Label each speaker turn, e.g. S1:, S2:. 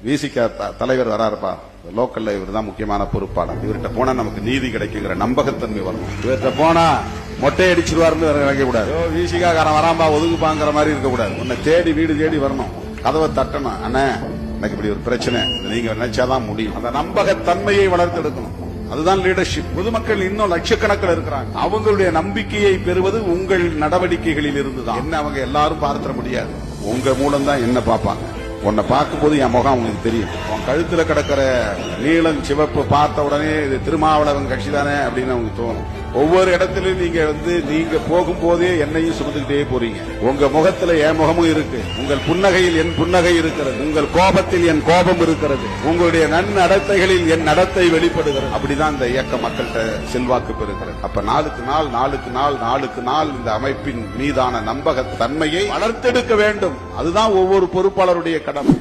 S1: விசிக தலைவர் வராருப்பா, லோக்கல்ல இவர் தான் முக்கியமான பொறுப்பாளர், இவர்கிட்ட போனா நமக்கு நீதி கிடைக்குங்கிற நம்பகத்தன்மை வரணும். இவர்கிட்ட போனா மொட்டை அடிச்சிருவாருன்னு நினைக்க கூடாது. விசிகா காரன் வராம்பா ஒதுக்குப்பாங்கிற மாதிரி இருக்க கூடாது. உன்னை தேடி வீடு தேடி வரணும், கதவை தட்டணும். அண்ணா எனக்கு இப்படி ஒரு பிரச்சனை, நீங்க நினைச்சாதான் முடியும். அந்த நம்பகத்தன்மையை வளர்த்தெடுக்கணும். அதுதான் லீடர்ஷிப். பொதுமக்கள் இன்னும் லட்சக்கணக்கில் இருக்கிறாங்க. அவங்களுடைய நம்பிக்கையை பெறுவது உங்கள் நடவடிக்கைகளில் இருந்துதான். என்ன அவங்க எல்லாரும் பார்த்துட முடியாது, உங்க மூலம் தான் என்ன பார்ப்பாங்க. உன்னை பார்க்கும்போது என் முகம் அவங்களுக்கு தெரியும். உன் கழுத்துல கிடக்கிற நீளம் சிவப்பு பார்த்த உடனே இது திருமாவளவன் கட்சி தானே அப்படின்னு அவங்க தோணும். ஒவ்வொரு இடத்திலும் நீங்க போகும்போதே என்னையும் சுமந்துகிட்டே போறீங்க. உங்க முகத்துல என் முகமும் இருக்கு, உங்கள் புன்னகையில் என் புன்னகை இருக்கிறது, உங்கள் கோபத்தில் என் கோபம் இருக்கிறது, உங்களுடைய நன்னடத்தைகளில் என் நடத்தை வெளிப்படுகிறது. அப்படிதான் இந்த இயக்க மக்கள்கிட்ட செல்வாக்கு பெறுகிறது. அப்ப நாளுக்கு நாள் இந்த அமைப்பின் மீதான நம்பகத்தன்மையை வளர்த்தெடுக்க வேண்டும். அதுதான் ஒவ்வொரு பொறுப்பாளருடைய கடமை.